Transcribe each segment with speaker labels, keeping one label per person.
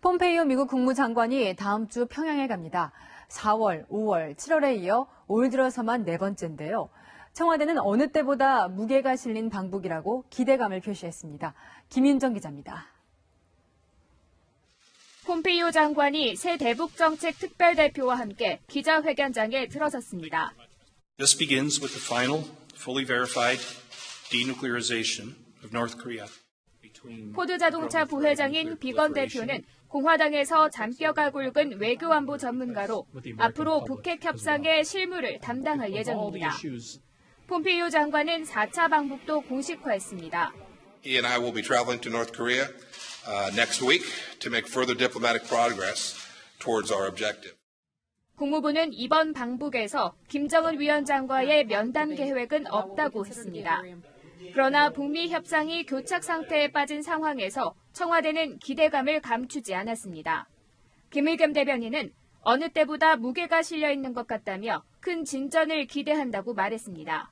Speaker 1: 폼페이오 미국 국무장관이 다음 주 평양에 갑니다. 4월, 5월, 7월에 이어 올 들어서만 네 번째인데요. 청와대는 어느 때보다 무게가 실린 방북이라고 기대감을 표시했습니다. 김윤정 기자입니다.
Speaker 2: 폼페이오 장관이 새 대북 정책 특별대표와 함께 기자회견장에 들어섰습니다.
Speaker 3: This begins with the final, fully verified denuclearization of North Korea.
Speaker 2: 포드 자동차 부회장인 비건 대표는 공화당에서 잔뼈가 굵은 외교안보 전문가로 앞으로 북핵 협상의 실무를 담당할 예정입니다. 폼페이오 장관은 4차 방북도 공식화했습니다.
Speaker 4: He and I will be traveling to North Korea next week to make further diplomatic progress towards our objective.
Speaker 2: 국무부는 이번 방북에서 김정은 위원장과의 면담 계획은 없다고 했습니다. 그러나 북미 협상이 교착 상태에 빠진 상황에서 청와대는 기대감을 감추지 않았습니다. 김의겸 대변인은 어느 때보다 무게가 실려 있는 것 같다며 큰 진전을 기대한다고 말했습니다.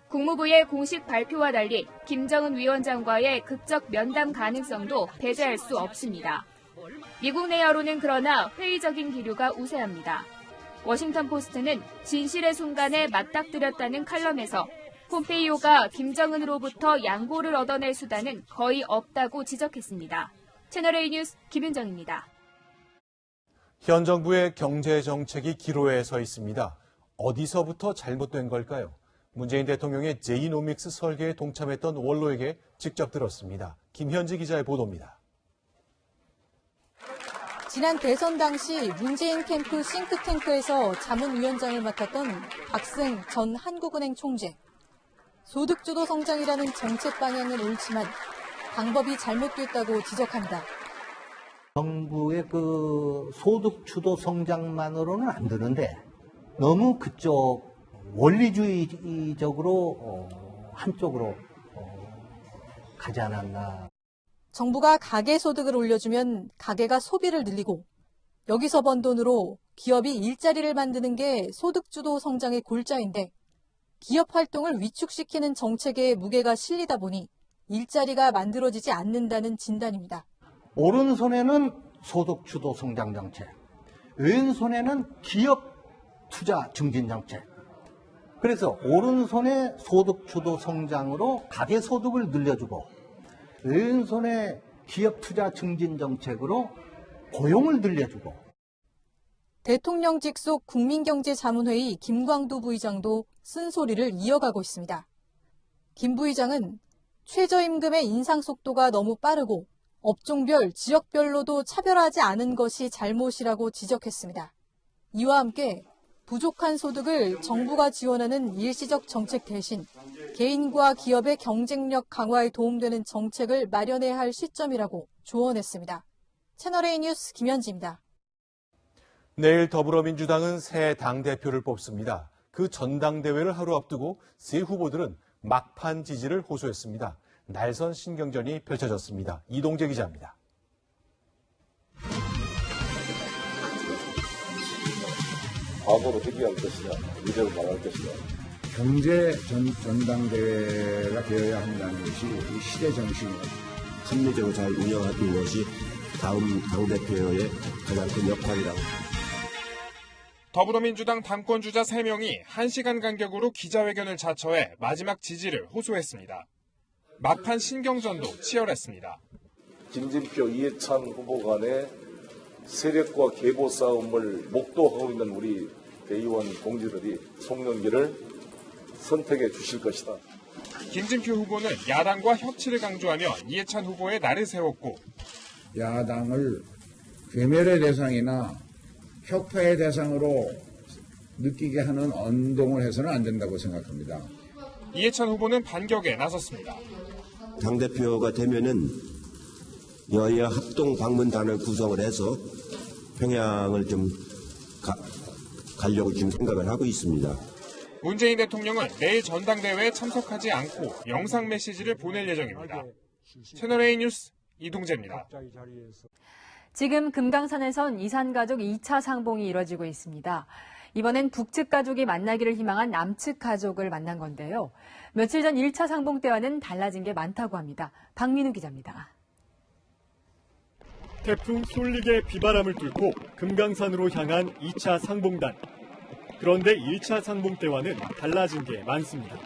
Speaker 2: 국무부의 공식 발표와 달리 김정은 위원장과의 극적 면담 가능성도 배제할 수 없습니다. 미국 내 여론은 그러나 회의적인 기류가 우세합니다. 워싱턴 포스트는 진실의 순간에 맞닥뜨렸다는 칼럼에서 폼페이오가 김정은으로부터 양보를 얻어낼 수단은 거의 없다고 지적했습니다. 채널A 뉴스 김윤정입니다.
Speaker 5: 현 정부의 경제 정책이 기로에 서 있습니다. 어디서부터 잘못된 걸까요? 문재인 대통령의 제이노믹스 설계에 동참했던 원로에게 직접 들었습니다. 김현지 기자의 보도입니다.
Speaker 6: 지난 대선 당시 문재인 캠프 싱크탱크에서 자문위원장을 맡았던 박승 전 한국은행 총재. 소득주도 성장이라는 정책 방향은 옳지만 방법이 잘못됐다고 지적합니다.
Speaker 7: 정부의 소득주도 성장만으로는 안 되는데 너무 그쪽 원리주의적으로 한쪽으로 가지 않았나.
Speaker 6: 정부가 가계 소득을 올려주면 가계가 소비를 늘리고 여기서 번 돈으로 기업이 일자리를 만드는 게 소득주도 성장의 골자인데 기업 활동을 위축시키는 정책에 무게가 실리다 보니 일자리가 만들어지지 않는다는 진단입니다.
Speaker 7: 오른손에는 소득주도 성장 정책, 왼손에는 기업 투자 증진 정책. 그래서 오른손에 소득주도 성장으로 가계소득을 늘려주고 왼손에 기업 투자 증진 정책으로 고용을 늘려주고.
Speaker 6: 대통령 직속 국민경제자문회의 김광두 부의장도 쓴소리를 이어가고 있습니다. 김 부의장은 최저임금의 인상 속도가 너무 빠르고 업종별, 지역별로도 차별하지 않은 것이 잘못이라고 지적했습니다. 이와 함께 부족한 소득을 정부가 지원하는 일시적 정책 대신 개인과 기업의 경쟁력 강화에 도움되는 정책을 마련해야 할 시점이라고 조언했습니다. 채널A 뉴스 김현지입니다.
Speaker 5: 내일 더불어민주당은 새 당대표를 뽑습니다. 그 전당대회를 하루 앞두고 세 후보들은 막판 지지를 호소했습니다. 날선 신경전이 펼쳐졌습니다. 이동재 기자입니다.
Speaker 8: 과거로 회귀할 것이냐, 미래로 나갈 것이냐.
Speaker 9: 경제 전당대회가 되어야 한다는 것이 이 시대 정신입니다.
Speaker 10: 합리적으로 잘 운영하는 것이 다음 당대표의 가장 큰 역할이라고.
Speaker 11: 더불어민주당 당권주자 3명이 1시간 간격으로 기자회견을 자처해 마지막 지지를 호소했습니다. 막판 신경전도 치열했습니다.
Speaker 8: 김진표, 이해찬 후보 간의 세력과 계보 싸움을 목도하고 있는 우리 대의원 동지들이 송영길을 선택해 주실 것이다.
Speaker 11: 김진표 후보는 야당과 협치를 강조하며 이해찬 후보의 날을 세웠고
Speaker 9: 야당을 괴멸의 대상이나 혁파의 대상으로 느끼게 하는 언동을 해서는 안 된다고 생각합니다.
Speaker 11: 이해찬 후보는 반격에 나섰습니다.
Speaker 10: 당대표가 되면은 여야 합동 방문단을 구성을 해서 평양을 좀 가려고 지금 생각을 하고 있습니다.
Speaker 11: 문재인 대통령은 내일 전당대회에 참석하지 않고 영상 메시지를 보낼 예정입니다. 채널A 뉴스 이동재입니다.
Speaker 1: 지금 금강산에선 이산가족 2차 상봉이 이뤄지고 있습니다. 이번엔 북측 가족이 만나기를 희망한 남측 가족을 만난 건데요. 며칠 전 1차 상봉 때와는 달라진 게 많다고 합니다. 박민우 기자입니다.
Speaker 12: 태풍 솔릭의 비바람을 뚫고 금강산으로 향한 2차 상봉단. 그런데 1차 상봉 때와는 달라진 게 많습니다.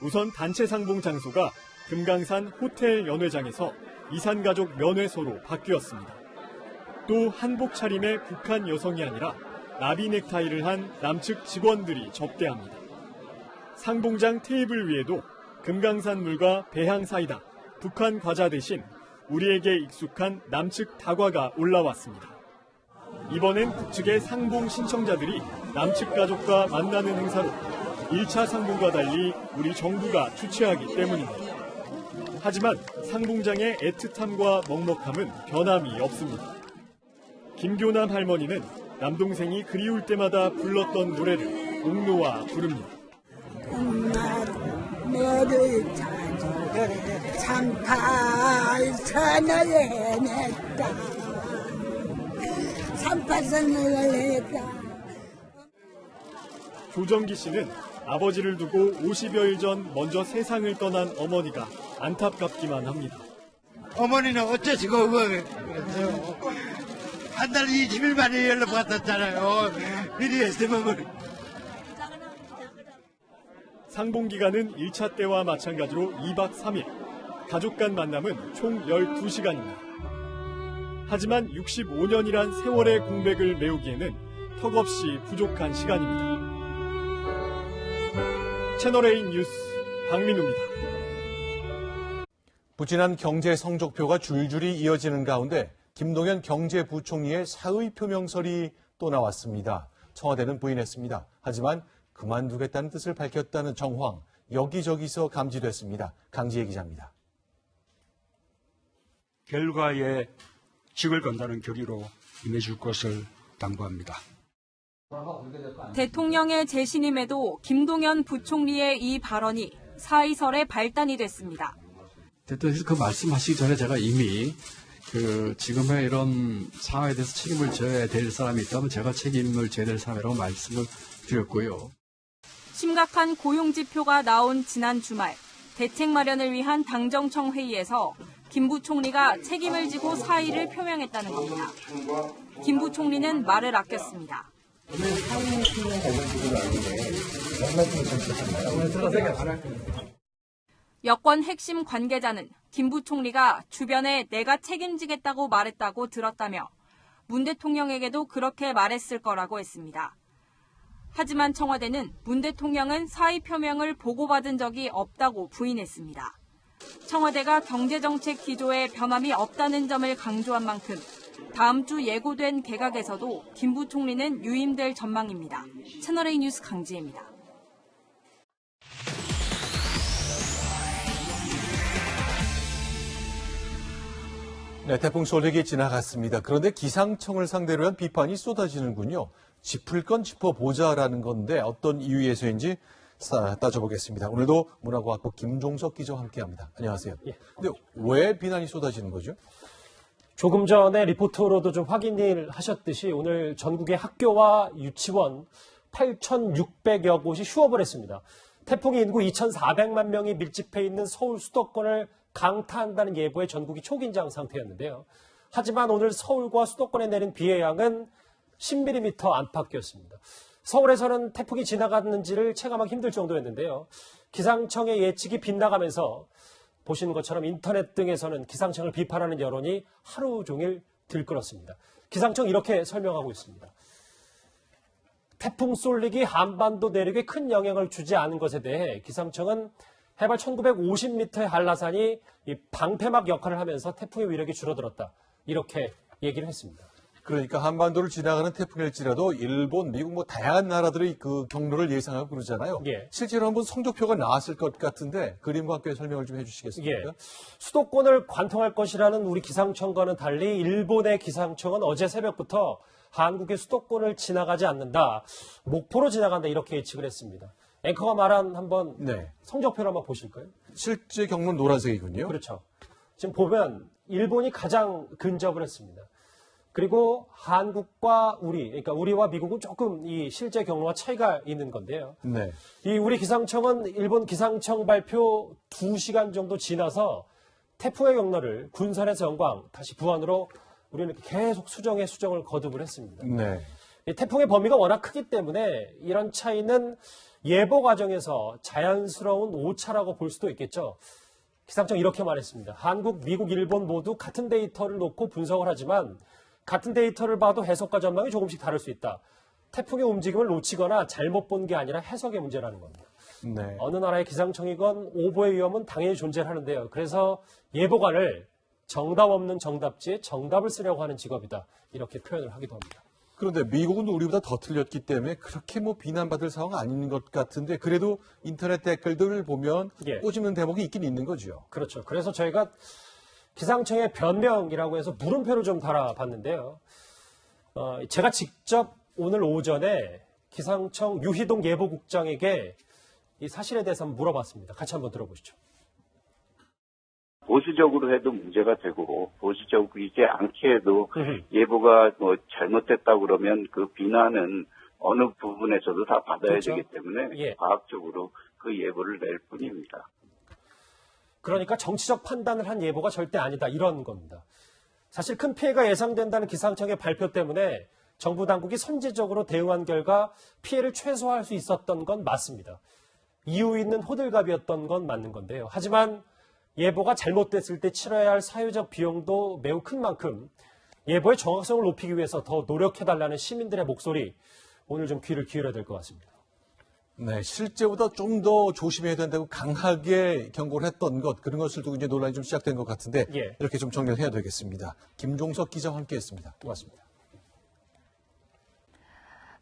Speaker 12: 우선 단체 상봉 장소가 금강산 호텔 연회장에서 이산가족 면회소로 바뀌었습니다. 또 한복 차림의 북한 여성이 아니라 나비 넥타이를 한 남측 직원들이 접대합니다. 상봉장 테이블 위에도 금강산 물과 배향 사이다, 북한 과자 대신 우리에게 익숙한 남측 다과가 올라왔습니다. 이번엔 북측의 상봉 신청자들이 남측 가족과 만나는 행사로 1차 상봉과 달리 우리 정부가 주최하기 때문입니다. 하지만 상봉장의 애틋함과 먹먹함은 변함이 없습니다. 김교남 할머니는 남동생이 그리울 때마다 불렀던 노래를 옥노와 부릅니다.
Speaker 13: 엄마 너를 찾아 참팔 선을 해냈다. 참팔 선을 했다.
Speaker 12: 조정기 씨는 아버지를 두고 50여일 전 먼저 세상을 떠난 어머니가 안타깝기만 합니다.
Speaker 14: 어머니는 어쩌시고 그랬어요. 한 달 20일 만에 연락 받았잖아요. 미리 했으면.
Speaker 12: 상봉 기간은 1차 때와 마찬가지로 2박 3일. 가족 간 만남은 총 12시간입니다. 하지만 65년이란 세월의 공백을 메우기에는 턱없이 부족한 시간입니다. 채널A 뉴스 박민우입니다.
Speaker 5: 부진한 경제 성적표가 줄줄이 이어지는 가운데 김동연 경제부총리의 사의 표명설이 또 나왔습니다. 청와대는 부인했습니다. 하지만 그만두겠다는 뜻을 밝혔다는 정황 여기저기서 감지됐습니다. 강지혜 기자입니다.
Speaker 15: 결과에 직을 건다는 결의로 임해줄 것을 당부합니다.
Speaker 16: 대통령의 재신임에도 김동연 부총리의 이 발언이 사의설의 발단이 됐습니다.
Speaker 17: 대통령께서 그 말씀하시기 전에 제가 이미 지금의 이런 상황에 대해서 책임을 져야 될 사람이 있다면 제가 책임을 져야 될 사람이라고 말씀을 드렸고요.
Speaker 16: 심각한 고용 지표가 나온 지난 주말 대책 마련을 위한 당정청 회의에서 김 부총리가 책임을 지고 사의를 표명했다는 겁니다. 김 부총리는 말을 아꼈습니다. 여권 핵심 관계자는 김 부총리가 주변에 내가 책임지겠다고 말했다고 들었다며 문 대통령에게도 그렇게 말했을 거라고 했습니다. 하지만 청와대는 문 대통령은 사의 표명을 보고받은 적이 없다고 부인했습니다. 청와대가 경제정책 기조에 변함이 없다는 점을 강조한 만큼 다음 주 예고된 개각에서도 김 부총리는 유임될 전망입니다. 채널A 뉴스 강지혜입니다.
Speaker 5: 네, 태풍 솔릭이 지나갔습니다. 그런데 기상청을 상대로 한 비판이 쏟아지는군요. 짚을 건 짚어보자라는 건데 어떤 이유에서인지 따져보겠습니다. 오늘도 문화과학부 김종석 기자와 함께합니다. 안녕하세요. 근데 왜 비난이 쏟아지는 거죠?
Speaker 18: 조금 전에 리포터로도 좀 확인을 하셨듯이 오늘 전국의 학교와 유치원 8,600여 곳이 휴업을 했습니다. 태풍이 인구 2,400만 명이 밀집해 있는 서울 수도권을 강타한다는 예보에 전국이 초긴장 상태였는데요. 하지만 오늘 서울과 수도권에 내린 비의 양은 10mm 안팎이었습니다. 서울에서는 태풍이 지나갔는지를 체감하기 힘들 정도였는데요. 기상청의 예측이 빗나가면서 보시는 것처럼 인터넷 등에서는 기상청을 비판하는 여론이 하루 종일 들끓었습니다. 기상청 이렇게 설명하고 있습니다. 태풍 솔릭이 한반도 내륙에 큰 영향을 주지 않은 것에 대해 기상청은 해발 1950m의 한라산이 이 방패막 역할을 하면서 태풍의 위력이 줄어들었다. 이렇게 얘기를 했습니다.
Speaker 5: 그러니까 한반도를 지나가는 태풍일지라도 일본, 미국 다양한 나라들의 그 경로를 예상하고 그러잖아요.
Speaker 18: 예.
Speaker 5: 실제로 한번 성적표가 나왔을 것 같은데 그림과 함께 설명을 좀 해주시겠습니까?
Speaker 18: 예. 수도권을 관통할 것이라는 우리 기상청과는 달리 일본의 기상청은 어제 새벽부터 한국의 수도권을 지나가지 않는다. 목포로 지나간다 이렇게 예측을 했습니다. 앵커가 말한 한번 성적표를 한번 보실까요?
Speaker 5: 실제 경로는 노란색이군요.
Speaker 18: 그렇죠. 지금 보면 일본이 가장 근접을 했습니다. 그리고 한국과 그러니까 우리와 미국은 조금 이 실제 경로와 차이가 있는 건데요.
Speaker 5: 네.
Speaker 18: 이 우리 기상청은 일본 기상청 발표 2시간 정도 지나서 태풍의 경로를 군산에서 영광, 다시 부안으로 우리는 계속 수정을 거듭을 했습니다.
Speaker 5: 네.
Speaker 18: 이 태풍의 범위가 워낙 크기 때문에 이런 차이는 예보 과정에서 자연스러운 오차라고 볼 수도 있겠죠. 기상청 이렇게 말했습니다. 한국, 미국, 일본 모두 같은 데이터를 놓고 분석을 하지만 같은 데이터를 봐도 해석과 전망이 조금씩 다를 수 있다. 태풍의 움직임을 놓치거나 잘못 본 게 아니라 해석의 문제라는 겁니다.
Speaker 5: 네.
Speaker 18: 어느 나라의 기상청이건 오보의 위험은 당연히 존재를 하는데요. 그래서 예보관을 정답 없는 정답지에 정답을 쓰려고 하는 직업이다. 이렇게 표현을 하기도 합니다.
Speaker 5: 그런데 미국은 우리보다 더 틀렸기 때문에 그렇게 비난받을 상황은 아닌 것 같은데 그래도 인터넷 댓글들을 보면 꼬집는 대목이 있긴 있는 거죠.
Speaker 18: 그렇죠. 그래서 저희가 기상청의 변명이라고 해서 물음표를 좀 달아봤는데요. 제가 직접 오늘 오전에 기상청 유희동 예보국장에게 이 사실에 대해서 한번 물어봤습니다. 같이 한번 들어보시죠.
Speaker 19: 보수적으로 해도 문제가 되고 보수적이지 않게 해도 예보가 잘못됐다고 그러면 그 비난은 어느 부분에서도 다 받아야
Speaker 18: 그렇죠.
Speaker 19: 되기 때문에
Speaker 18: 예.
Speaker 19: 과학적으로 그 예보를 낼 뿐입니다.
Speaker 18: 그러니까 정치적 판단을 한 예보가 절대 아니다. 이런 겁니다. 사실 큰 피해가 예상된다는 기상청의 발표 때문에 정부 당국이 선제적으로 대응한 결과 피해를 최소화할 수 있었던 건 맞습니다. 이유 있는 호들갑이었던 건 맞는 건데요. 하지만 예보가 잘못됐을 때 치러야 할 사회적 비용도 매우 큰 만큼 예보의 정확성을 높이기 위해서 더 노력해달라는 시민들의 목소리, 오늘 좀 귀를 기울여야 될 것 같습니다.
Speaker 5: 네, 실제보다 좀 더 조심해야 된다고 강하게 경고를 했던 것, 그런 것을 두고 이제 논란이 좀 시작된 것 같은데 이렇게 좀 정리를 해야 되겠습니다. 김종석 기자와 함께했습니다.
Speaker 18: 고맙습니다.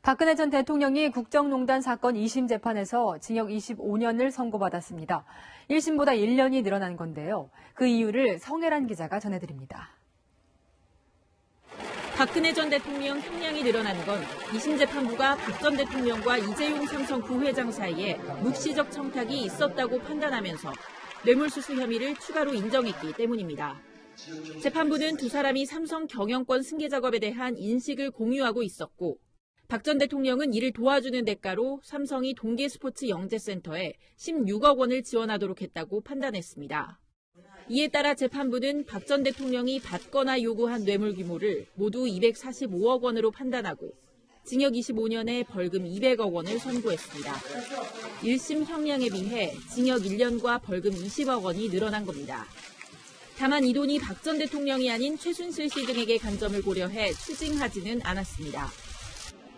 Speaker 1: 박근혜 전 대통령이 국정농단 사건 2심 재판에서 징역 25년을 선고받았습니다. 1심보다 1년이 늘어난 건데요. 그 이유를 성혜란 기자가 전해드립니다.
Speaker 20: 박근혜 전 대통령 형량이 늘어난 건 2심 재판부가 박 전 대통령과 이재용 삼성 부회장 사이에 묵시적 청탁이 있었다고 판단하면서 뇌물수수 혐의를 추가로 인정했기 때문입니다. 재판부는 두 사람이 삼성 경영권 승계 작업에 대한 인식을 공유하고 있었고 박 전 대통령은 이를 도와주는 대가로 삼성이 동계스포츠 영재센터에 16억 원을 지원하도록 했다고 판단했습니다. 이에 따라 재판부는 박 전 대통령이 받거나 요구한 뇌물 규모를 모두 245억 원으로 판단하고 징역 25년에 벌금 200억 원을 선고했습니다. 1심 형량에 비해 징역 1년과 벌금 20억 원이 늘어난 겁니다. 다만 이 돈이 박 전 대통령이 아닌 최순실 씨 등에게 간 점을 고려해 추징하지는 않았습니다.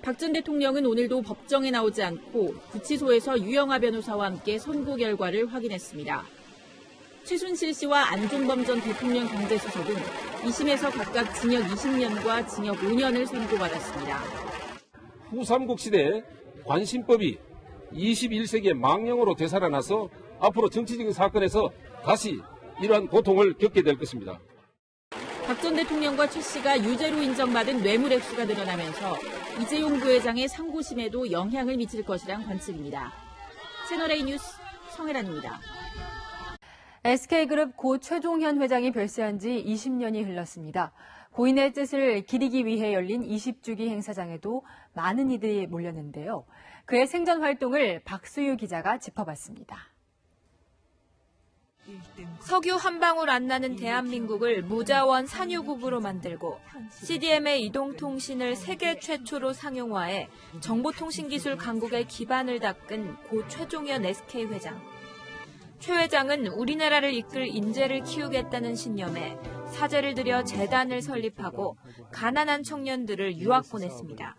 Speaker 20: 박 전 대통령은 오늘도 법정에 나오지 않고 구치소에서 유영하 변호사와 함께 선고 결과를 확인했습니다. 최순실 씨와 안종범 전 대통령 경제수석은 2심에서 각각 징역 20년과 징역 5년을 선고받았습니다.
Speaker 21: 후3국 시대에 관심법이 21세기의 망령으로 되살아나서 앞으로 정치적인 사건에서 다시 이러한 고통을 겪게 될 것입니다.
Speaker 20: 박 전 대통령과 최 씨가 유죄로 인정받은 뇌물 액수가 늘어나면서 이재용 부회장의 상고심에도 영향을 미칠 것이란 관측입니다. 채널A 뉴스 성혜란입니다.
Speaker 1: SK그룹 고 최종현 회장이 별세한 지 20년이 흘렀습니다. 고인의 뜻을 기리기 위해 열린 20주기 행사장에도 많은 이들이 몰렸는데요. 그의 생전 활동을 박수유 기자가 짚어봤습니다.
Speaker 22: 석유 한 방울 안 나는 대한민국을 무자원 산유국으로 만들고 CDM의 이동통신을 세계 최초로 상용화해 정보통신기술 강국의 기반을 닦은 고 최종현 SK 회장. 최 회장은 우리나라를 이끌 인재를 키우겠다는 신념에 사재를 들여 재단을 설립하고 가난한 청년들을 유학 보냈습니다.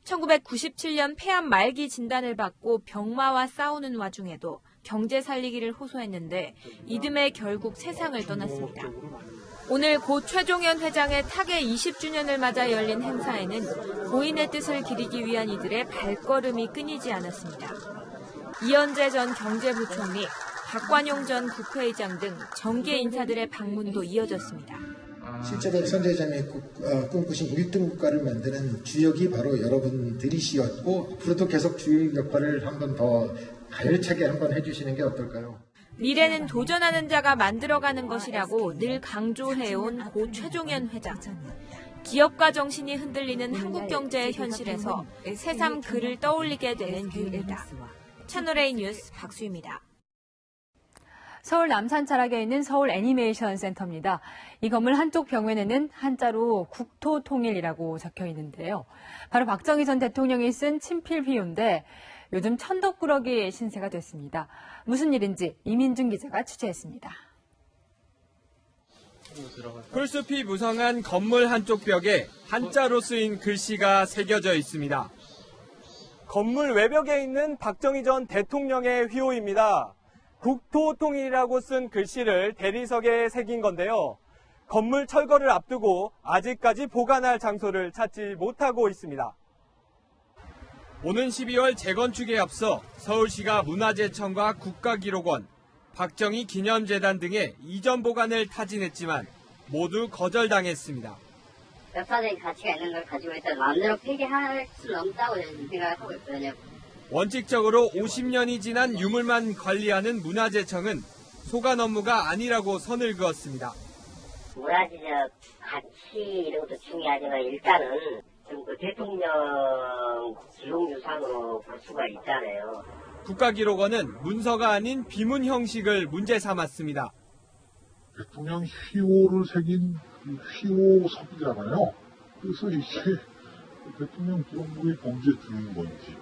Speaker 22: 1997년 폐암 말기 진단을 받고 병마와 싸우는 와중에도 경제 살리기를 호소했는데 이듬해 결국 세상을 떠났습니다. 오늘 고 최종현 회장의 타계 20주년을 맞아 열린 행사에는 고인의 뜻을 기리기 위한 이들의 발걸음이 끊이지 않았습니다. 이현재 전 경제부총리, 박관용 전 국회의장 등 정계 인사들의 방문도 이어졌습니다.
Speaker 23: 실제로 선 회장이 꿈꾸신 1등 국가를 만드는 주역이 바로 여러분들이시었고 앞으로도 계속 주역 역할을 한 번 더 가열차게 한번 해주시는 게 어떨까요?
Speaker 22: 미래는 도전하는 자가 만들어가는 것이라고 늘 강조해온 고 최종현 회장. 기업가 정신이 흔들리는 한국 경제의 현실에서 새삼 그를 떠올리게 되는 유입니다. 채널A 뉴스 박수입니다.
Speaker 1: 서울 남산자락에 있는 서울 애니메이션 센터입니다. 이 건물 한쪽 벽면에는 한자로 국토통일이라고 적혀 있는데요. 바로 박정희 전 대통령이 쓴 친필 비호인데 요즘 천덕꾸러기 신세가 됐습니다. 무슨 일인지 이민준 기자가 취재했습니다.
Speaker 2: 풀숲이 무성한 건물 한쪽 벽에 한자로 쓰인 글씨가 새겨져 있습니다. 건물 외벽에 있는 박정희 전 대통령의 휘호입니다. 국토통일이라고 쓴 글씨를 대리석에 새긴 건데요. 건물 철거를 앞두고 아직까지 보관할 장소를 찾지 못하고 있습니다. 오는 12월 재건축에 앞서 서울시가 문화재청과 국가기록원, 박정희 기념재단 등의 이전 보관을 타진했지만 모두 거절당했습니다.
Speaker 3: 역사적인 가치가 있는 걸 가지고 있다면 마음대로 폐기할 수는 없다고 생각하고 있거든요.
Speaker 2: 원칙적으로 50년이 지난 유물만 관리하는 문화재청은 소관 업무가 아니라고 선을 그었습니다.
Speaker 3: 문화재적 가치 이런 것도 중요하지만 일단은 좀 그 대통령 기록유산으로 볼 수가 있잖아요.
Speaker 2: 국가기록원은 문서가 아닌 비문 형식을 문제 삼았습니다.
Speaker 4: 대통령 휘호를 새긴 휘호석이잖아요. 그래서 이게 대통령 기록물의 범죄 중인 건지.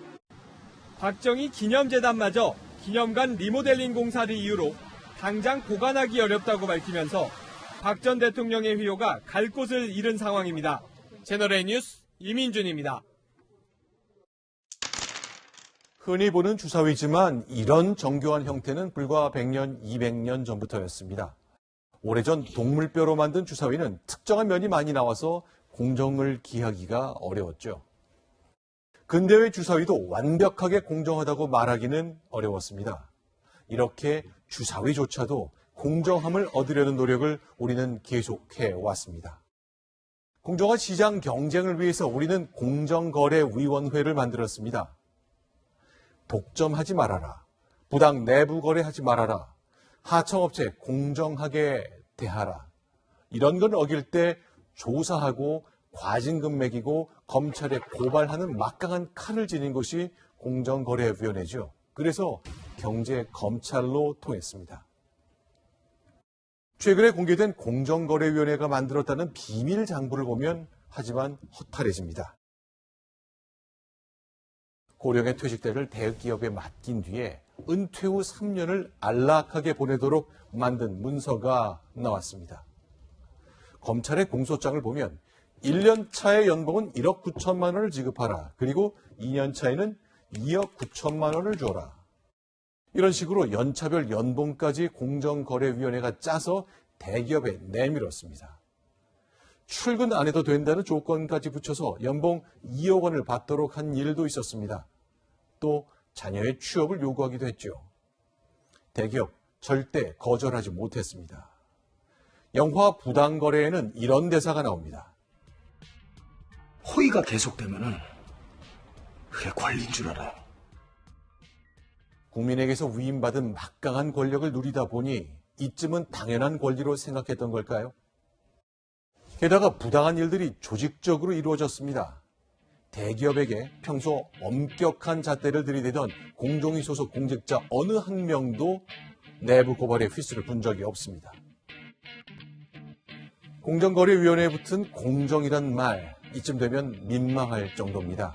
Speaker 2: 박정희 기념재단마저 기념관 리모델링 공사를 이유로 당장 보관하기 어렵다고 밝히면서 박 전 대통령의 휘호가 갈 곳을 잃은 상황입니다. 채널A 뉴스 이민준입니다.
Speaker 5: 흔히 보는 주사위지만 이런 정교한 형태는 불과 100년, 200년 전부터였습니다. 오래전 동물뼈로 만든 주사위는 특정한 면이 많이 나와서 공정을 기하기가 어려웠죠. 근대의 주사위도 완벽하게 공정하다고 말하기는 어려웠습니다. 이렇게 주사위조차도 공정함을 얻으려는 노력을 우리는 계속해 왔습니다. 공정한 시장 경쟁을 위해서 우리는 공정거래위원회를 만들었습니다. 독점하지 말아라, 부당 내부 거래하지 말아라, 하청업체 공정하게 대하라. 이런 건 어길 때 조사하고 과징금 매기고 검찰에 고발하는 막강한 칼을 지닌 것이 공정거래위원회죠. 그래서 경제검찰로 통했습니다. 최근에 공개된 공정거래위원회가 만들었다는 비밀 장부를 보면 하지만 허탈해집니다. 고령의 퇴직대를 대기업에 맡긴 뒤에 은퇴 후 3년을 안락하게 보내도록 만든 문서가 나왔습니다. 검찰의 공소장을 보면 1년 차의 연봉은 1억 9천만 원을 지급하라. 그리고 2년 차에는 2억 9천만 원을 줘라. 이런 식으로 연차별 연봉까지 공정거래위원회가 짜서 대기업에 내밀었습니다. 출근 안 해도 된다는 조건까지 붙여서 연봉 2억 원을 받도록 한 일도 있었습니다. 또 자녀의 취업을 요구하기도 했죠. 대기업 절대 거절하지 못했습니다. 영화 부당거래에는 이런 대사가 나옵니다.
Speaker 24: 호의가 계속되면은 그게 권리인 줄 알아요.
Speaker 5: 국민에게서 위임받은 막강한 권력을 누리다 보니 이쯤은 당연한 권리로 생각했던 걸까요? 게다가 부당한 일들이 조직적으로 이루어졌습니다. 대기업에게 평소 엄격한 잣대를 들이대던 공정위 소속 공직자 어느 한 명도 내부 고발의 휘슬을 분 적이 없습니다. 공정거래위원회에 붙은 공정이란 말, 이쯤 되면 민망할 정도입니다.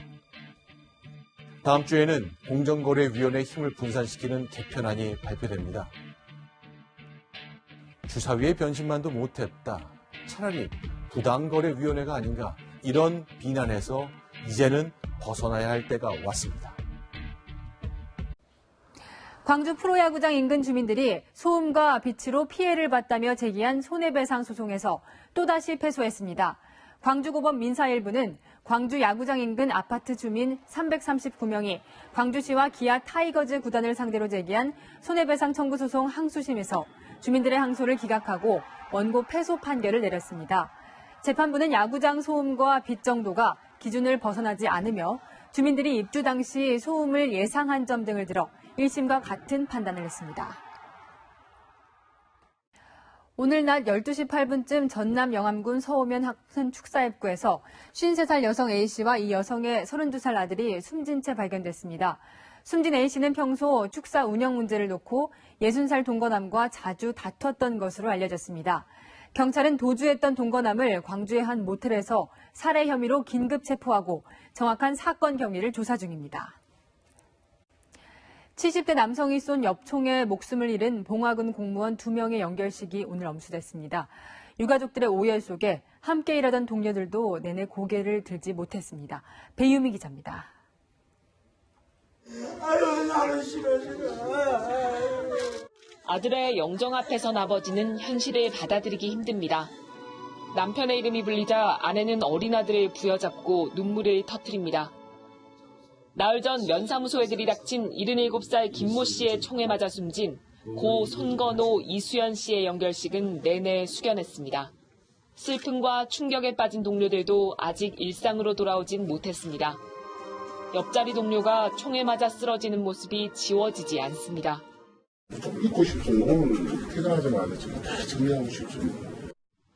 Speaker 5: 다음 주에는 공정거래위원회의 힘을 분산시키는 개편안이 발표됩니다. 주사위의 변신만도 못했다. 차라리 부당거래위원회가 아닌가, 이런 비난에서 이제는 벗어나야 할 때가 왔습니다.
Speaker 1: 광주 프로야구장 인근 주민들이 소음과 빛으로 피해를 봤다며 제기한 손해배상 소송에서 또다시 패소했습니다. 광주고법 민사일부는 광주 야구장 인근 아파트 주민 339명이 광주시와 기아 타이거즈 구단을 상대로 제기한 손해배상 청구 소송 항소심에서 주민들의 항소를 기각하고 원고 패소 판결을 내렸습니다. 재판부는 야구장 소음과 빛 정도가 기준을 벗어나지 않으며 주민들이 입주 당시 소음을 예상한 점 등을 들어 1심과 같은 판단을 했습니다. 오늘 낮 12시 8분쯤 전남 영암군 서오면 학산 축사입구에서 53살 여성 A씨와 이 여성의 32살 아들이 숨진 채 발견됐습니다. 숨진 A씨는 평소 축사 운영 문제를 놓고 60살 동거남과 자주 다퉜던 것으로 알려졌습니다. 경찰은 도주했던 동거남을 광주의 한 모텔에서 살해 혐의로 긴급 체포하고 정확한 사건 경위를 조사 중입니다. 70대 남성이 쏜 엽총에 목숨을 잃은 봉화군 공무원 2명의 연결식이 오늘 엄수됐습니다. 유가족들의 오열 속에 함께 일하던 동료들도 내내 고개를 들지 못했습니다. 배유미 기자입니다.
Speaker 6: 아들의 영정 앞에선 아버지는 현실을 받아들이기 힘듭니다. 남편의 이름이 불리자 아내는 어린 아들을 부여잡고 눈물을 터뜨립니다. 나흘 전 면사무소에 들이닥친 77살 김모 씨의 총에 맞아 숨진 고 손건호 이수연 씨의 연결식은 내내 숙연했습니다. 슬픔과 충격에 빠진 동료들도 아직 일상으로 돌아오진 못했습니다. 옆자리 동료가 총에 맞아 쓰러지는 모습이 지워지지 않습니다.
Speaker 4: 좀 잊고 싶어요. 오늘 퇴근하자마자 지금 다 정리하고 싶어요.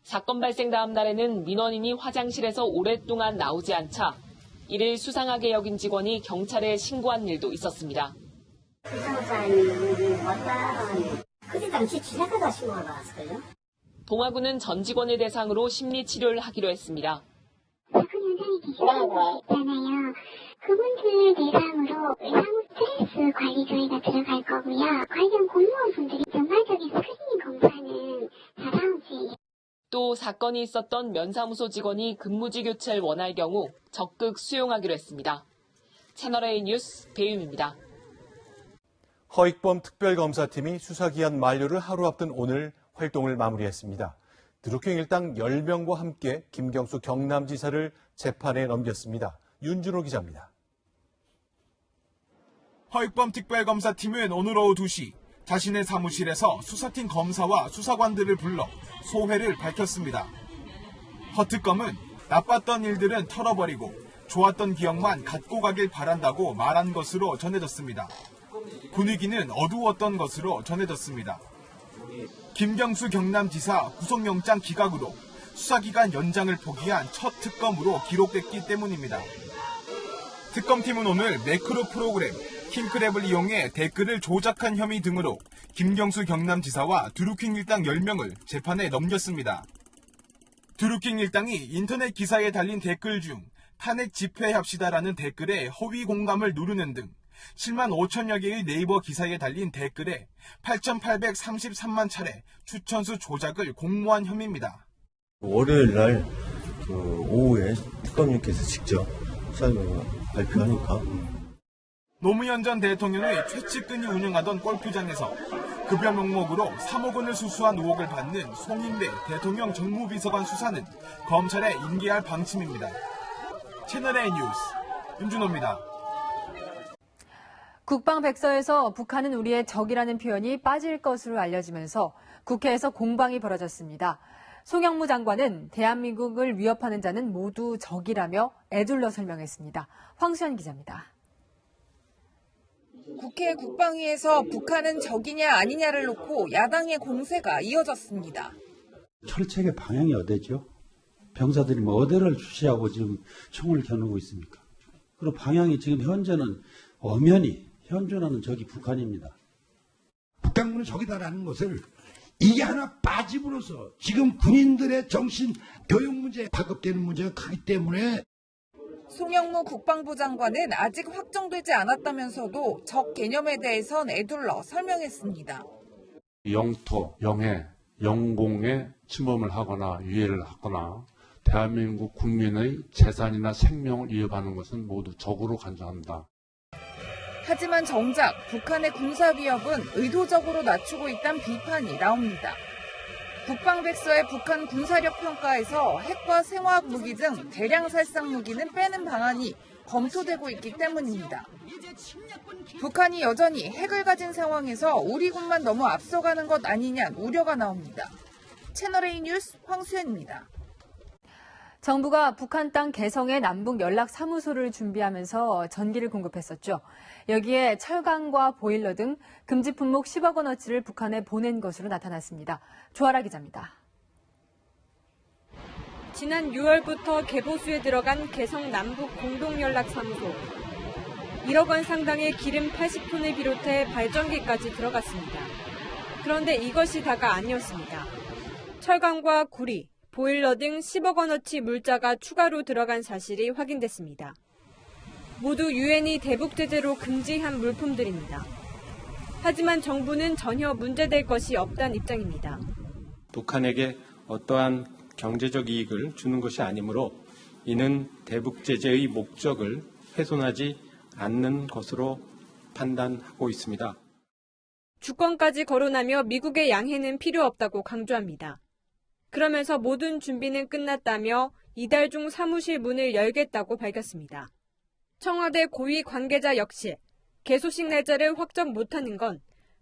Speaker 6: 사건 발생 다음 날에는 민원인이 화장실에서 오랫동안 나오지 않자 이를 수상하게 여긴 직원이 경찰에 신고한 일도 있었습니다.
Speaker 3: 그때 당시 지나가다 신고가 나왔어요.
Speaker 6: 봉화구는 전 직원을 대상으로 심리치료를 하기로 했습니다.
Speaker 7: 사건 현장에 계신 분들 있잖아요. 그분들 대상으로 외상후 스트레스 관리 저희가 들어갈 거고요. 관련 공무원분들이 전반적인 스크리닝 검사는 다 다음 주에.
Speaker 6: 또 사건이 있었던 면사무소 직원이 근무지 교체를 원할 경우 적극 수용하기로 했습니다. 채널A 뉴스 배윤입니다.
Speaker 5: 허익범 특별검사팀이 수사기한 만료를 하루 앞둔 오늘 활동을 마무리했습니다. 드루킹 일당 10명과 함께 김경수 경남지사를 재판에 넘겼습니다. 윤준호 기자입니다.
Speaker 8: 허익범 특별검사팀은 오늘 오후 2시 자신의 사무실에서 수사팀 검사와 수사관들을 불러 소회를 밝혔습니다. 허 특검은 나빴던 일들은 털어버리고 좋았던 기억만 갖고 가길 바란다고 말한 것으로 전해졌습니다. 분위기는 어두웠던 것으로 전해졌습니다. 김경수 경남지사 구속영장 기각으로 수사기간 연장을 포기한 첫 특검으로 기록됐기 때문입니다. 특검팀은 오늘 매크로 프로그램 킹크랩을 이용해 댓글을 조작한 혐의 등으로 김경수 경남지사와 드루킹 일당 10명을 재판에 넘겼습니다. 드루킹 일당이 인터넷 기사에 달린 댓글 중 탄핵 집회합시다라는 댓글에 허위 공감을 누르는 등 7만 5천여 개의 네이버 기사에 달린 댓글에 8,833만 차례 추천수 조작을 공모한 혐의입니다.
Speaker 9: 월요일 날 오후에 특검님께서 직접 수사결과 발표하니까.
Speaker 8: 노무현 전 대통령의 최측근이 운영하던 골프장에서 급여 명목으로 3억 원을 수수한 의혹을 받는 송인배 대통령 정무비서관 수사는 검찰에 인계할 방침입니다. 채널A 뉴스 윤준호입니다.
Speaker 1: 국방백서에서 북한은 우리의 적이라는 표현이 빠질 것으로 알려지면서 국회에서 공방이 벌어졌습니다. 송영무 장관은 대한민국을 위협하는 자는 모두 적이라며 애둘러 설명했습니다. 황수연 기자입니다.
Speaker 25: 국회 국방위에서 북한은 적이냐 아니냐를 놓고 야당의 공세가 이어졌습니다.
Speaker 26: 철책의 방향이 어디죠? 병사들이 뭐 어디를 주시하고 지금 총을 겨누고 있습니까? 그리고 방향이 지금 현재는 엄연히 현존하는 적이 북한입니다.
Speaker 14: 북한군은 적이다라는 것을 이게 하나 빠짐으로써 지금 군인들의 정신 교육 문제에 파급되는 문제가 크기 때문에
Speaker 25: 송영무 국방부 장관은 아직 확정되지 않았다면서도 적 개념에 대해선 애둘러 설명했습니다.
Speaker 27: 영토, 영해, 영공에 침범을 하거나 유해를 하거나 대한민국 국민의 재산이나 생명을 위협하는 것은 모두 적으로 간주한다.
Speaker 25: 하지만 정작 북한의 군사 위협은 의도적으로 낮추고 있다는 비판이 나옵니다. 국방백서의 북한 군사력 평가에서 핵과 생화학 무기 등 대량 살상 무기는 빼는 방안이 검토되고 있기 때문입니다. 북한이 여전히 핵을 가진 상황에서 우리 군만 너무 앞서가는 것 아니냐는 우려가 나옵니다. 채널A 뉴스 황수연입니다.
Speaker 1: 정부가 북한 땅 개성에 남북 연락 사무소를 준비하면서 전기를 공급했었죠. 여기에 철강과 보일러 등 금지 품목 10억 원어치를 북한에 보낸 것으로 나타났습니다. 조아라 기자입니다.
Speaker 22: 지난 6월부터 개보수에 들어간 개성 남북 공동연락사무소. 1억 원 상당의 기름 80톤을 비롯해 발전기까지 들어갔습니다. 그런데 이것이 다가 아니었습니다. 철강과 구리, 보일러 등 10억 원어치 물자가 추가로 들어간 사실이 확인됐습니다. 모두 유엔이 대북 제재로 금지한 물품들입니다. 하지만 정부는 전혀 문제될 것이 없다는 입장입니다.
Speaker 10: 북한에게 어떠한 경제적 이익을 주는 것이 아니므로 이는 대북 제재의 목적을 훼손하지 않는 것으로 판단하고 있습니다.
Speaker 22: 주권까지 거론하며 미국의 양해는 필요 없다고 강조합니다. 그러면서 모든 준비는 끝났다며 이달 중 사무실 문을 열겠다고 밝혔습니다. 청와대 고위 관계자 역시 개소식 날짜를 확정 못하는 건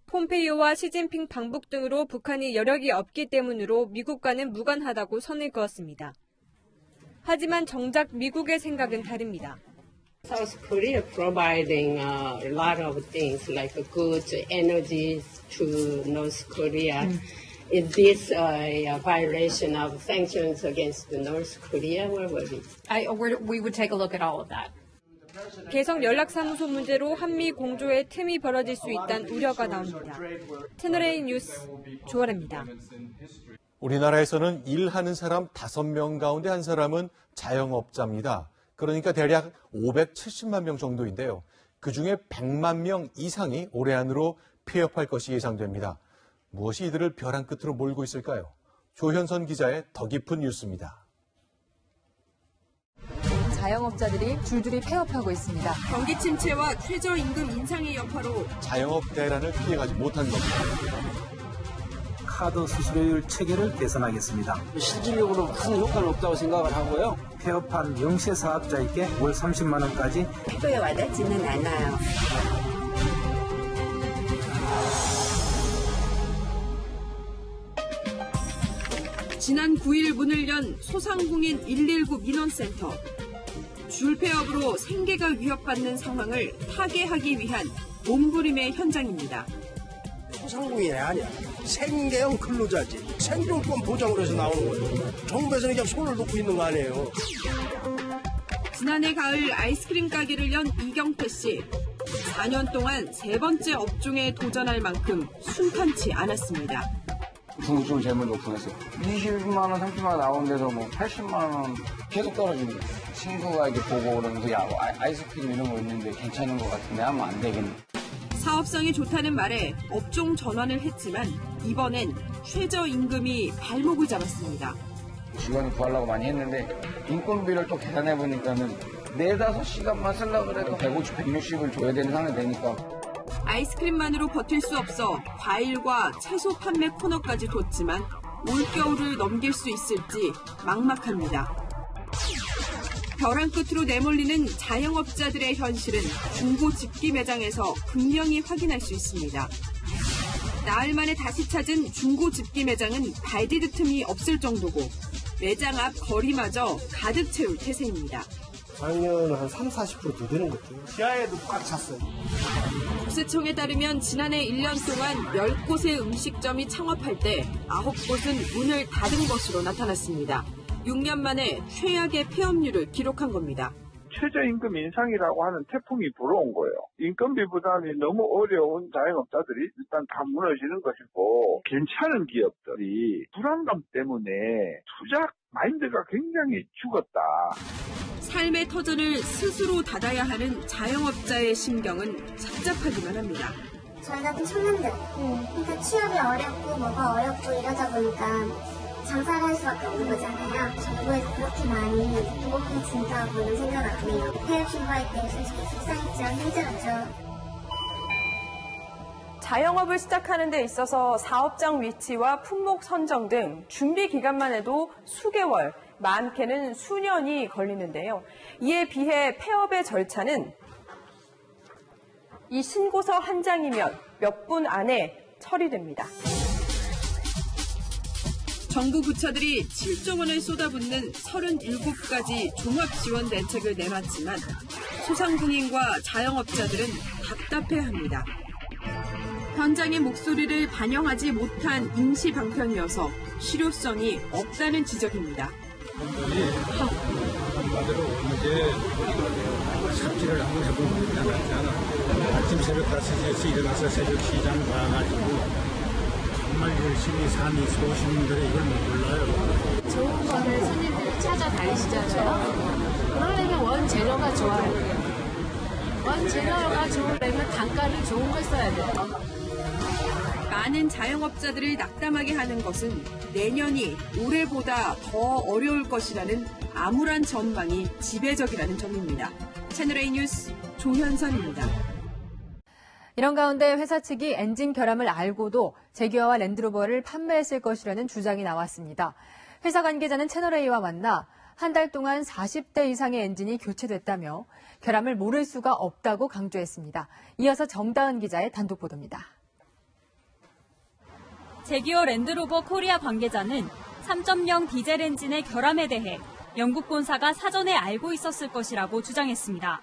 Speaker 22: 폼페이오와 시진핑 방북 등으로 북한이 여력이 없기 때문으로 미국과는 무관하다고 선을 그었습니다. 하지만 정작 미국의 생각은 다릅니다.
Speaker 11: South Korea providing a lot of things like goods, energies to North Korea. Is this a violation of sanctions against North Korea? What would it?
Speaker 12: We would take a look at all of that.
Speaker 22: 개성 연락사무소 문제로 한미 공조에 틈이 벌어질 수 있다는 우려가 나옵니다. 채널A 뉴스 조아래입니다.
Speaker 5: 우리나라에서는 일하는 사람 5명 가운데 한 사람은 자영업자입니다. 그러니까 대략 570만 명 정도인데요. 그중에 100만 명 이상이 올해 안으로 폐업할 것이 예상됩니다. 무엇이 이들을 벼랑 끝으로 몰고 있을까요? 조현선 기자의 더 깊은 뉴스입니다.
Speaker 1: 자영업자들이 줄줄이 폐업하고 있습니다.
Speaker 20: 경기 침체와 최저임금 인상의 여파로
Speaker 5: 자영업 대란을 피해가지 못한 겁니다.
Speaker 13: 카드 수수료율 체계를 개선하겠습니다. 실질적으로 큰 효과는 없다고 생각을 하고요. 폐업한 영세 사업자에게 월 30만 원까지
Speaker 11: 피부에 와닿지는 않아요.
Speaker 20: 지난 9일 문을 연 소상공인 119 민원센터. 줄폐업으로 생계가 위협받는 상황을 타개하기 위한 몸부림의 현장입니다.
Speaker 13: 소상공인이 아니야. 생계형 근로자지. 생존권 보장을 해서 나오는 거예요. 정부에서는 그냥 손을 놓고 있는 거 아니에요.
Speaker 20: 지난해 가을 아이스크림 가게를 연 이경태 씨. 4년 동안 3번째 업종에 도전할 만큼 순탄치 않았습니다.
Speaker 15: 중국적으로 재물 높으면서 20만 원, 30만 원 나오는 데서 뭐 80만 원 계속 떨어집니다. 친구가 이렇게 보고 그러면서 야, 아이스크림 이런 거 있는데 괜찮은 것 같은데 하면 안 되겠네.
Speaker 20: 사업성이 좋다는 말에 업종 전환을 했지만 이번엔 최저임금이 발목을 잡았습니다.
Speaker 15: 직원을 구하려고 많이 했는데 인건비를 또 계산해 보니까는 4-5시간만 쓰려고 그래도 150, 160을 줘야 되는 상황이 되니까
Speaker 20: 아이스크림만으로 버틸 수 없어 과일과 채소 판매 코너까지 뒀지만 올겨울을 넘길 수 있을지 막막합니다. 벼랑 끝으로 내몰리는 자영업자들의 현실은 중고 집기 매장에서 분명히 확인할 수 있습니다. 나흘 만에 다시 찾은 중고 집기 매장은 발 디딜 틈이 없을 정도고 매장 앞 거리마저 가득 채울 태세입니다.
Speaker 13: 작년은 한 30-40% 더 되는 것 같아요. 지하에도 꽉 찼어요.
Speaker 20: 국세청에 따르면 지난해 1년 동안 10곳의 음식점이 창업할 때 9곳은 문을 닫은 것으로 나타났습니다. 6년 만에 최악의 폐업률을 기록한 겁니다.
Speaker 16: 최저임금 인상이라고 하는 태풍이 불어온 거예요. 인건비 부담이 너무 어려운 자영업자들이 일단 다 무너지는 것이고 괜찮은 기업들이 불안감 때문에 투자 마인드가 굉장히 죽었다.
Speaker 20: 삶의 터전을 스스로 닫아야 하는 자영업자의 심경은 착잡하기만 합니다.
Speaker 7: 저희 같은 청년들, 그러니까 취업이 어렵고 뭐가 어렵고 이러다 보니까 장사를 할 수밖에 없는 거잖아요. 정부에서 그렇게 많이 보복해 준다고 이런 생각 안 해요. 폐업 신고할 때 솔직히 속상했죠. 힘들었죠.
Speaker 17: 자영업을 시작하는 데 있어서 사업장 위치와 품목 선정 등 준비 기간만 해도 수개월, 많게는 수년이 걸리는데요. 이에 비해 폐업의 절차는 이 신고서 한 장이면 몇 분 안에 처리됩니다.
Speaker 20: 정부 부처들이 7조 원을 쏟아붓는 37가지 종합지원 대책을 내놨지만 소상공인과 자영업자들은 답답해합니다. 현장의 목소리를 반영하지 못한 임시 방편이어서 실효성이 없다는 지적입니다.
Speaker 13: 나름대로 이제 삽질을 한번 해보는 것보다 낫지 않아. 아침 새벽 5시에 일어나서 새벽 시장 가가지고 정말 열심히 산 이 소시민들의 이걸 못 몰라요.
Speaker 2: 좋은 거를 손님들이 찾아다니시잖아요. 그러려면 원재료가 좋아야 돼요. 원재료가 좋으려면 단가를 좋은 걸 써야 돼요.
Speaker 17: 많은 자영업자들을 낙담하게 하는 것은 내년이 올해보다 더 어려울 것이라는 암울한 전망이 지배적이라는 점입니다. 채널A 뉴스 조현선입니다.
Speaker 1: 이런 가운데 회사 측이 엔진 결함을 알고도 제규어와 랜드로버를 판매했을 것이라는 주장이 나왔습니다. 회사 관계자는 채널A와 만나 한 달 동안 40대 이상의 엔진이 교체됐다며 결함을 모를 수가 없다고 강조했습니다. 이어서 정다은 기자의 단독 보도입니다.
Speaker 4: 제규어 랜드로버 코리아 관계자는 3.0 디젤 엔진의 결함에 대해 영국 본사가 사전에 알고 있었을 것이라고 주장했습니다.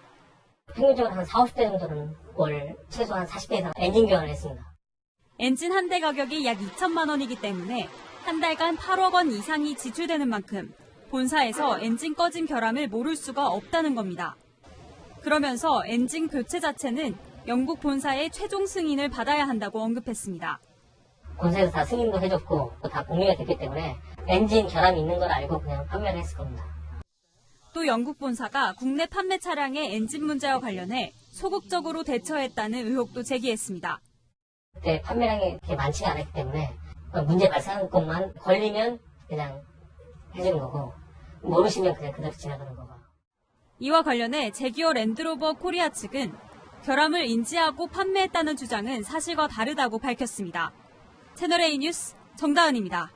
Speaker 3: 평균적으로 한 40대 정도는 올 최소한 40대 이상 엔진 교환을 했습니다.
Speaker 4: 엔진 한 대 가격이 약 2천만 원이기 때문에 한 달간 8억 원 이상이 지출되는 만큼 본사에서 엔진 꺼짐 결함을 모를 수가 없다는 겁니다. 그러면서 엔진 교체 자체는 영국 본사의 최종 승인을 받아야 한다고 언급했습니다.
Speaker 3: 본사에서 다 승인도 해줬고 다 공유가 됐기 때문에 엔진 결함이 있는 걸 알고 그냥 판매를 했을 겁니다.
Speaker 4: 또 영국 본사가 국내 판매 차량의 엔진 문제와 관련해 소극적으로 대처했다는 의혹도 제기했습니다.
Speaker 3: 그때 판매량이 그렇게 많지가 않았기 때문에 문제 발생한 것만 걸리면 그냥 해주는 거고 모르시면 그냥 그대로 지나가는 거고.
Speaker 4: 이와 관련해 제규어 랜드로버 코리아 측은 결함을 인지하고 판매했다는 주장은 사실과 다르다고 밝혔습니다. 채널A 뉴스 정다은입니다.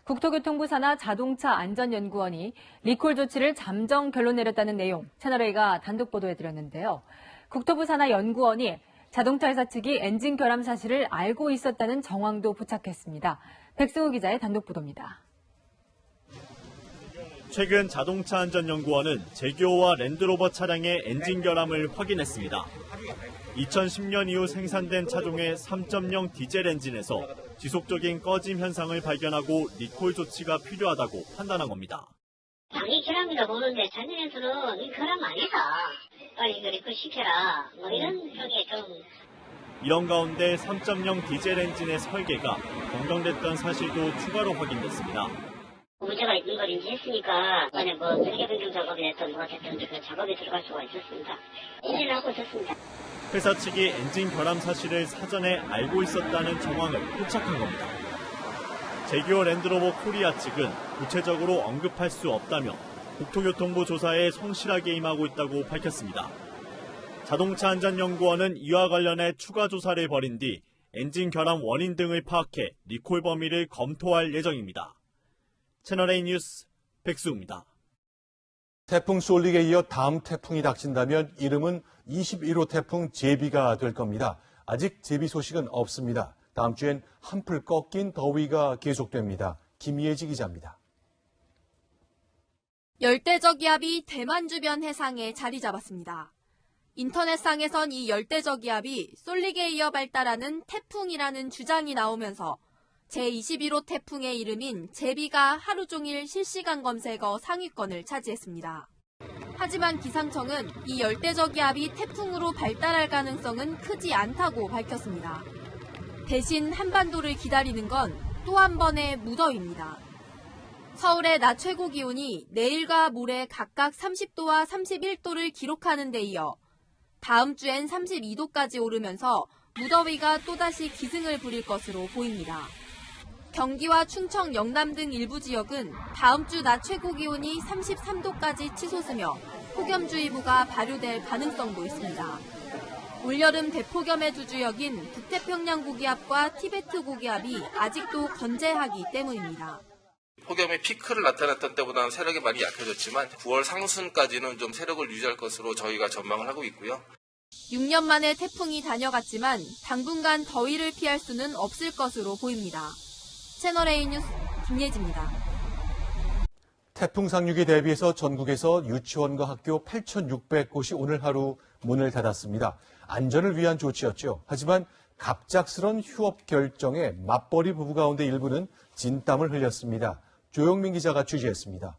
Speaker 1: 국토교통부 산하 자동차 안전연구원이 리콜 조치를 잠정 결론 내렸다는 내용 채널A가 단독 보도해드렸는데요. 국토부 산하 연구원이 자동차 회사 측이 엔진 결함 사실을 알고 있었다는 정황도 포착했습니다. 백승우 기자의 단독 보도입니다.
Speaker 18: 최근 자동차안전연구원은 제규어와 랜드로버 차량의 엔진 결함을 확인했습니다. 2010년 이후 생산된 차종의 3.0 디젤 엔진에서 지속적인 꺼짐 현상을 발견하고 리콜 조치가 필요하다고 판단한 겁니다.
Speaker 3: 자기 결함이라 보는데 자기네들은 이 결함 아니다. 빨리 이거 리콜 시켜라. 뭐 이런 쪽에 좀.
Speaker 18: 이런 가운데 3.0 디젤 엔진의 설계가 변경됐던 사실도 추가로 확인됐습니다.
Speaker 3: 문제가 있는 걸 인지했으니까 만약 뭐 설계 변경 작업이 됐든 뭐가 됐든 그 작업에 들어갈 수가 있었습니다. 인지를 하고 있었습니다.
Speaker 18: 회사 측이 엔진 결함 사실을 사전에 알고 있었다는 정황을 포착한 겁니다. 제규어 랜드로버 코리아 측은 구체적으로 언급할 수 없다며 국토교통부 조사에 성실하게 임하고 있다고 밝혔습니다. 자동차안전연구원은 이와 관련해 추가 조사를 벌인 뒤 엔진 결함 원인 등을 파악해 리콜 범위를 검토할 예정입니다. 채널A 뉴스 백수입니다.
Speaker 5: 태풍 솔릭에 이어 다음 태풍이 닥친다면 이름은 21호 태풍 제비가 될 겁니다. 아직 제비 소식은 없습니다. 다음 주엔 한풀 꺾인 더위가 계속됩니다. 김예지 기자입니다.
Speaker 22: 열대저기압이 대만 주변 해상에 자리 잡았습니다. 인터넷상에선 이 열대저기압이 솔릭에 이어 발달하는 태풍이라는 주장이 나오면서 제21호 태풍의 이름인 제비가 하루 종일 실시간 검색어 상위권을 차지했습니다. 하지만 기상청은 이 열대저기압이 태풍으로 발달할 가능성은 크지 않다고 밝혔습니다. 대신 한반도를 기다리는 건 또 한 번의 무더위입니다. 서울의 낮 최고 기온이 내일과 모레 각각 30도와 31도를 기록하는 데 이어 다음 주엔 32도까지 오르면서 무더위가 또다시 기승을 부릴 것으로 보입니다. 경기와 충청, 영남 등 일부 지역은 다음 주 낮 최고 기온이 33도까지 치솟으며 폭염주의보가 발효될 가능성도 있습니다. 올여름 대폭염의 두 주역인 북태평양 고기압과 티베트 고기압이 아직도 건재하기 때문입니다.
Speaker 19: 폭염의 피크를 나타냈던 때보다는 세력이 많이 약해졌지만 9월 상순까지는 좀 세력을 유지할 것으로 저희가 전망을 하고 있고요.
Speaker 22: 6년 만에 태풍이 다녀갔지만 당분간 더위를 피할 수는 없을 것으로 보입니다. 채널A 뉴스 김예지입니다.
Speaker 5: 태풍 상륙에 대비해서 전국에서 유치원과 학교 8,600곳이 오늘 하루 문을 닫았습니다. 안전을 위한 조치였죠. 하지만 갑작스런 휴업 결정에 맞벌이 부부 가운데 일부는 진땀을 흘렸습니다. 조영민 기자가 취재했습니다.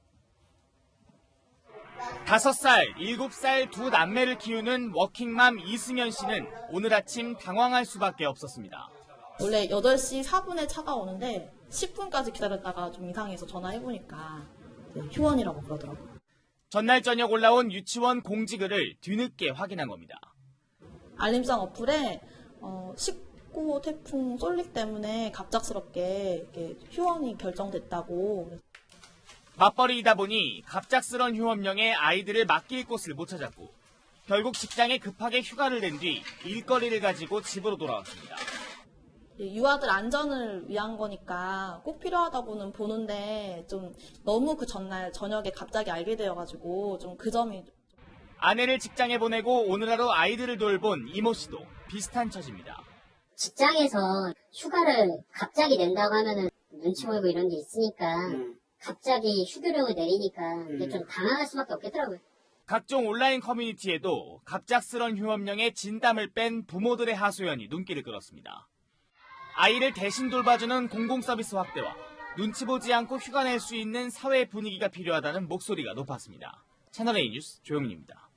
Speaker 6: 5살, 7살 두 남매를 키우는 워킹맘 이승현 씨는 오늘 아침 당황할 수밖에 없었습니다.
Speaker 8: 원래 8시 4분에 차가 오는데 10분까지 기다렸다가 좀 이상해서 전화해보니까 휴원이라고 그러더라고요.
Speaker 6: 전날 저녁 올라온 유치원 공지글을 뒤늦게 확인한 겁니다.
Speaker 8: 알림장 어플에 19호 태풍 쏠릭 때문에 갑작스럽게 휴원이 결정됐다고.
Speaker 6: 맞벌이이다 보니 갑작스런 휴업령에 아이들을 맡길 곳을 못 찾았고 결국 직장에 급하게 휴가를 낸 뒤 일거리를 가지고 집으로 돌아왔습니다.
Speaker 8: 유아들 안전을 위한 거니까 꼭 필요하다고는 보는데 좀 너무 그 전날 저녁에 갑자기 알게 되어가지고 좀 그 점이.
Speaker 6: 아내를 직장에 보내고 오늘 하루 아이들을 돌본 이모 씨도 비슷한 처지입니다.
Speaker 3: 직장에서 휴가를 갑자기 낸다고 하면은 눈치 보이고 이런 게 있으니까 갑자기 휴교령을 내리니까 이게 좀 당황할 수밖에 없겠더라고요.
Speaker 6: 각종 온라인 커뮤니티에도 갑작스런 휴업령에 진땀을 뺀 부모들의 하소연이 눈길을 끌었습니다. 아이를 대신 돌봐주는 공공서비스 확대와 눈치 보지 않고 휴가 낼 수 있는 사회 분위기가 필요하다는 목소리가 높았습니다. 채널A 뉴스 조영민입니다.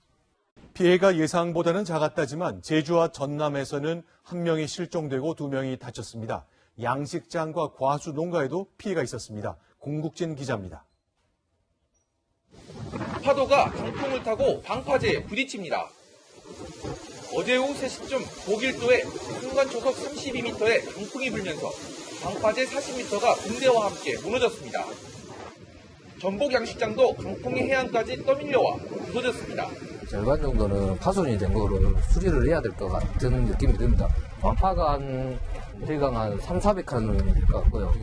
Speaker 5: 피해가 예상보다는 작았다지만 제주와 전남에서는 1명이 실종되고 2명이 다쳤습니다. 양식장과 과수 농가에도 피해가 있었습니다. 공국진 기자입니다.
Speaker 9: 파도가 강풍을 타고 방파제에 부딪힙니다. 어제 오후 3시쯤 고길도에 순간 초속 32m의 강풍이 불면서 방파제 40m가 군대와 함께 무너졌습니다. 전복 양식장도 강풍이 해안까지 떠밀려와 부서졌습니다.
Speaker 21: 절반 정도는 파손이 된 거로 수리를 해야 될 것 같은 느낌이 듭니다. 방파가 대강 한 300~400칸은 될 것 같고요.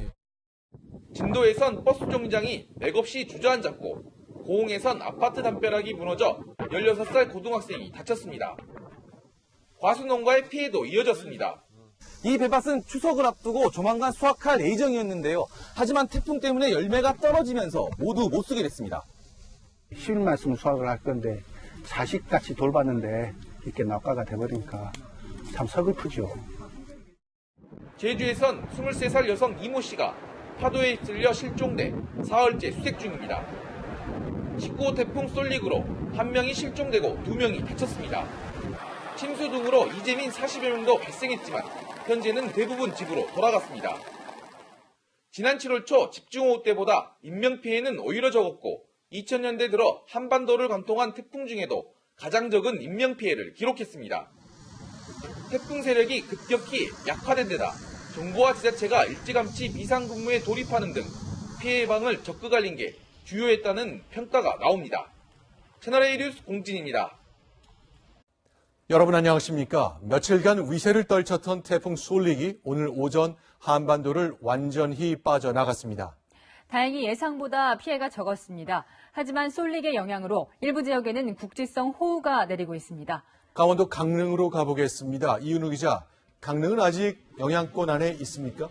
Speaker 9: 진도에선 버스 정류장이 맥없이 주저앉았고 고흥에선 아파트 담벼락이 무너져 16살 고등학생이 다쳤습니다. 과수농가의 피해도 이어졌습니다.
Speaker 23: 이 배밭은 추석을 앞두고 조만간 수확할 예정이었는데요. 하지만 태풍 때문에 열매가 떨어지면서 모두 못 쓰게 됐습니다.
Speaker 24: 10일만 수확을 할 건데 자식같이 돌봤는데 이렇게 낙과가 돼버리니까 참 서글프죠.
Speaker 9: 제주에선 23살 여성 이모 씨가 파도에 휩쓸려 실종돼 사흘째 수색 중입니다. 19호 태풍 쏠릭으로 1명이 실종되고 2명이 다쳤습니다. 침수 등으로 이재민 40여 명도 발생했지만 현재는 대부분 집으로 돌아갔습니다. 지난 7월 초 집중호우 때보다 인명피해는 오히려 적었고 2000년대 들어 한반도를 관통한 태풍 중에도 가장 적은 인명피해를 기록했습니다. 태풍 세력이 급격히 약화된 데다 정부와 지자체가 일찌감치 비상근무에 돌입하는 등 피해 예방을 적극 알린 게 주요했다는 평가가 나옵니다. 채널A 뉴스 공진입니다.
Speaker 5: 여러분 안녕하십니까? 며칠간 위세를 떨쳤던 태풍 쏠릭이 오늘 오전 한반도를 완전히 빠져나갔습니다.
Speaker 1: 다행히 예상보다 피해가 적었습니다. 하지만 쏠릭의 영향으로 일부 지역에는 국지성 호우가 내리고 있습니다.
Speaker 5: 강원도 강릉으로 가보겠습니다. 이은우 기자, 강릉은 아직 영향권 안에 있습니까?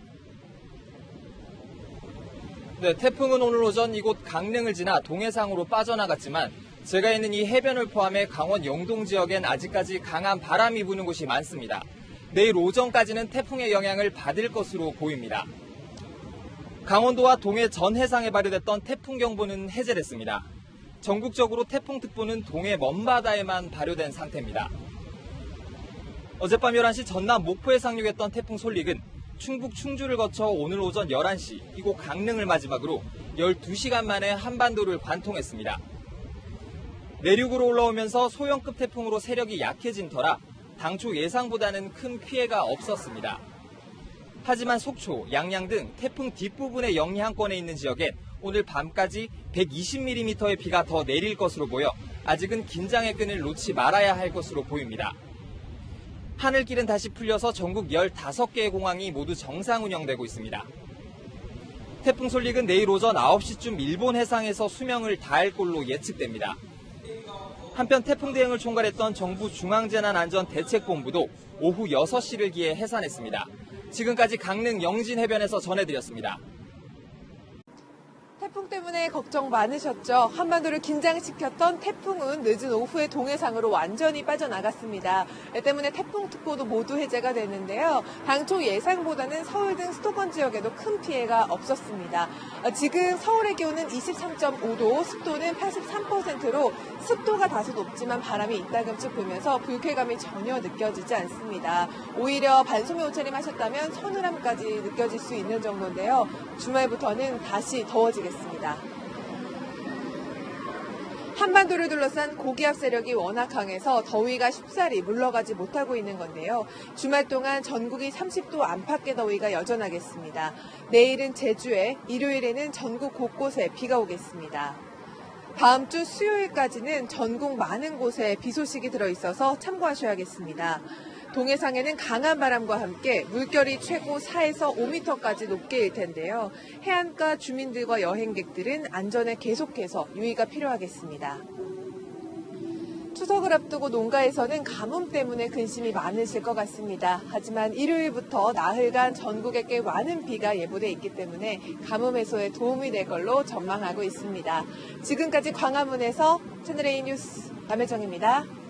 Speaker 26: 네, 태풍은 오늘 오전 이곳 강릉을 지나 동해상으로 빠져나갔지만 제가 있는 이 해변을 포함해 강원 영동 지역엔 아직까지 강한 바람이 부는 곳이 많습니다. 내일 오전까지는 태풍의 영향을 받을 것으로 보입니다. 강원도와 동해 전 해상에 발효됐던 태풍경보는 해제됐습니다. 전국적으로 태풍특보는 동해 먼바다에만 발효된 상태입니다. 어젯밤 11시 전남 목포에 상륙했던 태풍 쏠릭은 충북 충주를 거쳐 오늘 오전 11시 이곳 강릉을 마지막으로 12시간 만에 한반도를 관통했습니다. 내륙으로 올라오면서 소형급 태풍으로 세력이 약해진 터라 당초 예상보다는 큰 피해가 없었습니다. 하지만 속초, 양양 등 태풍 뒷부분의 영향권에 있는 지역엔 오늘 밤까지 120mm의 비가 더 내릴 것으로 보여 아직은 긴장의 끈을 놓지 말아야 할 것으로 보입니다. 하늘길은 다시 풀려서 전국 15개의 공항이 모두 정상 운영되고 있습니다. 태풍 쏠릭은 내일 오전 9시쯤 일본 해상에서 수명을 다할 걸로 예측됩니다. 한편 태풍 대응을 총괄했던 정부 중앙재난안전대책본부도 오후 6시를 기해 해산했습니다. 지금까지 강릉 영진 해변에서 전해드렸습니다.
Speaker 17: 태풍 때문에 걱정 많으셨죠? 한반도를 긴장시켰던 태풍은 늦은 오후에 동해상으로 완전히 빠져나갔습니다. 이 때문에 태풍특보도 모두 해제가 됐는데요. 당초 예상보다는 서울 등 수도권 지역에도 큰 피해가 없었습니다. 지금 서울의 기온은 23.5도, 습도는 83%로 습도가 다소 높지만 바람이 이따금씩 불면서 불쾌감이 전혀 느껴지지 않습니다. 오히려 반소매 옷차림 하셨다면 서늘함까지 느껴질 수 있는 정도인데요. 주말부터는 다시 더워지겠습니다. 한반도를 둘러싼 고기압 세력이 워낙 강해서 더위가 쉽사리 물러가지 못하고 있는 건데요. 주말 동안 전국이 30도 안팎의 더위가 여전하겠습니다. 내일은 제주에, 일요일에는 전국 곳곳에 비가 오겠습니다. 다음 주 수요일까지는 전국 많은 곳에 비 소식이 들어있어서 참고하셔야겠습니다. 동해상에는 강한 바람과 함께 물결이 최고 4에서 5m까지 높게 일 텐데요. 해안가 주민들과 여행객들은 안전에 계속해서 유의가 필요하겠습니다. 추석을 앞두고 농가에서는 가뭄 때문에 근심이 많으실 것 같습니다. 하지만 일요일부터 나흘간 전국에 꽤 많은 비가 예보돼 있기 때문에 가뭄 해소에 도움이 될 걸로 전망하고 있습니다. 지금까지 광화문에서 채널A 뉴스 남혜정입니다.